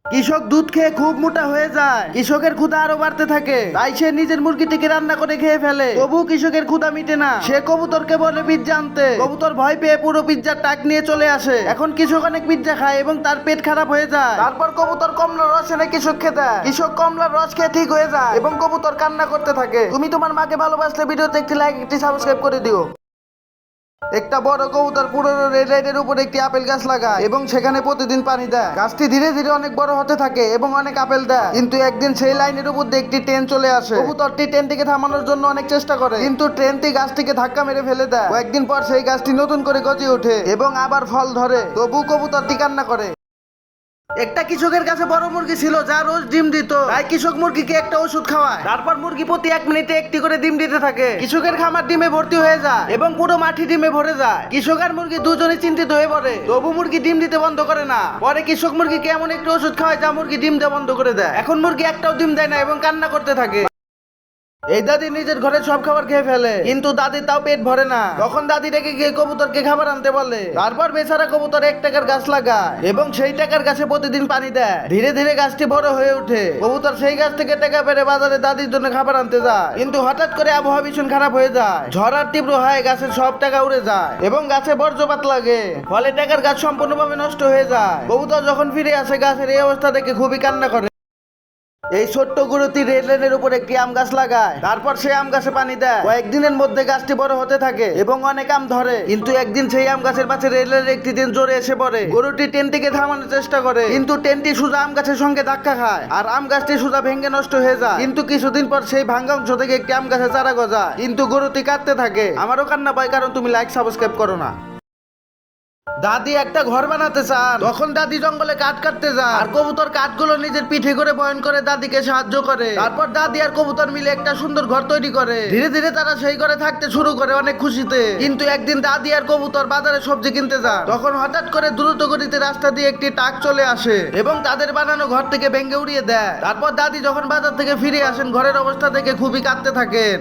কৃষক দুধ খেয়ে খুব মোটা হয়ে যায়, কৃষকের ক্ষুধা আরো বাড়তে থাকে, তাই সে নিজের মুরগিটিকে রান্না করে খেয়ে ফেলে। তবু কৃষকের ক্ষুধা মিটে না, সে কবুতরকে বলে পিজ্জা আনতে। কবুতর ভয় পেয়ে পুরো পিজ্জার টাক নিয়ে চলে আসে। এখন কৃষক অনেক পিজ্জা খায় এবং তার পেট খারাপ হয়ে যায়। তারপর কবুতর কমলার রস এনে কৃষককে দেয়। কৃষক কমলার রস খেয়ে ঠিক হয়ে যায় এবং কবুতর কান্না করতে থাকে। তুমি তোমার মাকে ভালোবাসলে ভিডিওতে একটি লাইক, একটি সাবস্ক্রাইব করে দিও। একটা বড় কবুতর পুরনো রেড লাইটের উপর একটি আপেল গাছ লাগায় এবং সেখানে প্রতিদিন পানি দেয়। গাছটি ধীরে ধীরে অনেক বড় হতে থাকে এবং অনেক আপেল দেয়। কিন্তু একদিন সেই লাইনের উপর দিয়ে একটি ট্রেন চলে আসে। কবুতরটি ট্রেনটিকে থামানোর জন্য অনেক চেষ্টা করে, কিন্তু ট্রেনটি গাছটিকে ধাক্কা মেরে ফেলে দেয়। কয়েকদিন পর সেই গাছটি নতুন করে গজে ওঠে এবং আবার ফল ধরে। তবু কবুতরটি কান্না করে। একটা কৃষকের কাছে বড় মুরগি ছিল যা রোজ ডিম দিত। তাই কৃষক মুরগিকে একটা ওষুধ খাওয়ায়। তারপর মুরগি প্রতি 1 মিনিটে একটি করে ডিম দিতে থাকে। কৃষকের খামার ডিমে ভর্তি হয়ে যায় এবং পুরো মাঠি ডিমে ভরে যায়। কৃষক আর মুরগি দুজনে চিন্তিত হয়ে পড়ে। তবু মুরগি ডিম দিতে বন্ধ করে না। পরে কৃষক মুরগিকে এমন একটি ওষুধ খাওয়ায় যা মুরগি ডিম দেওয়া বন্ধ করে দেয়। এখন মুরগি একটাও ডিম দেয় না এবং কান্না করতে থাকে। এই দাদি নিজের ঘরে সব খাবার খেয়ে ফেলে, কিন্তু দাদির তাও পেট ভরে না। তখন দাদি রেগে গিয়ে কবুতরকে খাবার আনতে বলে। তারপর বেচারা কবুতর 1 টাকার গাছ লাগায় এবং সেই টাকার গাছে প্রতিদিন পানি দেয়। ধীরে ধীরে গাছটি বড় হয়ে ওঠে। কবুতর সেই গাছ থেকে টাকা পেরে বাজারে দাদির জন্য খাবার আনতে যায়। কিন্তু হঠাৎ করে আবহাওয়া ভীষণ খারাপ হয়ে যায়। ঝড় আর তীব্র হয়, গাছের সব টাকা উড়ে যায় এবং গাছে বজ্রপাত লাগে। ফলে টাকার গাছ সম্পূর্ণভাবে নষ্ট হয়ে যায়। কবুতর যখন ফিরে আসে, গাছের এই অবস্থা দেখে খুবই কান্না করে। এই ছোট্ট গুরুটি রেল লাইনের উপর একটি আম গাছ লাগায়। তারপর সে আম গাছে পানি দেয়। কয়েকদিনের মধ্যে গাছটি বড় হতে থাকে এবং অনেক আম ধরে। কিন্তু একদিন সেই আম গাছের পাশে রেলের একটি ট্রেন জোরে এসে পড়ে। গরুটি ট্রেনটিকে থামানোর চেষ্টা করে, কিন্তু ট্রেনটি সোজা আম গাছের সঙ্গে ধাক্কা খায় আর আম গাছটি সোজা ভেঙে নষ্ট হয়ে যায়। কিন্তু কিছুদিন পর সেই ভাঙ্গা অংশ থেকে একটি আম গাছে চারা গজায়। কিন্তু গরুটি কাঁদতে থাকে। আমারও কান্না পায়, কারণ তুমি লাইক সাবস্ক্রাইব করো না। দাদি একটা ঘর বানাতে চান। তখন দাদি জঙ্গলে কাঠ কাটতে যায় আর কবুতর কাঠগুলো নিজের পিঠে করে বহন করে দাদিকে সাহায্য করে। তারপর দাদি আর কবুতর মিলে একটা সুন্দর ঘর তৈরি করে। ধীরে ধীরে তারা সেই ঘরে থাকতে শুরু করে অনেক খুশিতে। কিন্তু একদিন দাদি আর কবুতর বাজারে সবজি কিনতে যায়। তখন হঠাৎ করে দ্রুত গতিতে রাস্তা দিয়ে একটি ট্রাক চলে আসে এবং তাদের বানানো ঘর থেকে ভেঙে উড়িয়ে দেয়। তারপর দাদি যখন বাজার থেকে ফিরে আসেন, ঘরের অবস্থা দেখে খুবই কাঁদতে থাকেন।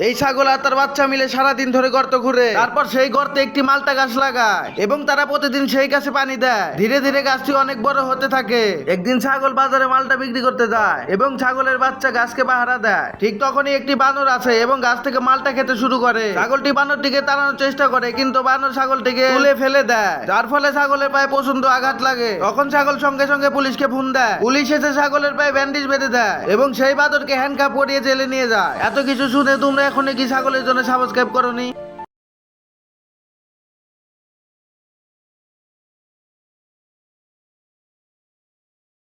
এই ছাগল আর তার বাচ্চা মিলে সারাদিন ধরে গর্ত ঘুরে। তারপর সেই গর্তে একটি মালটা গাছ লাগায় এবং তারা প্রতিদিন সেই গাছে পানি দেয়। ধীরে ধীরে গাছটি অনেক বড় হতে থাকে। একদিন ছাগল বাজারে মালটা বিক্রি করতে যায় এবং ছাগলের বাচ্চা গাছকে পাহারা দেয়। ঠিক তখনই একটি বানর আসে এবং গাছ থেকে মালটা খেতে শুরু করে। ছাগলটি বানরটিকে তাড়ানোর চেষ্টা করে, কিন্তু বানর ছাগলটিকে তুলে ফেলে দেয়, যার ফলে ছাগলের পায়ে প্রচন্ড আঘাত লাগে। তখন ছাগল সঙ্গে সঙ্গে পুলিশকে ফোন দেয়। পুলিশ এসে ছাগলের পায়ে ব্যান্ডেজ বেঁধে দেয় এবং সেই বাদরকে হ্যান্ডকাপ পরিয়ে জেলে নিয়ে যায়। এত কিছু শুনে তোমরা এখনই কি ছাগলের জন্য সাবস্ক্রাইব করোনি?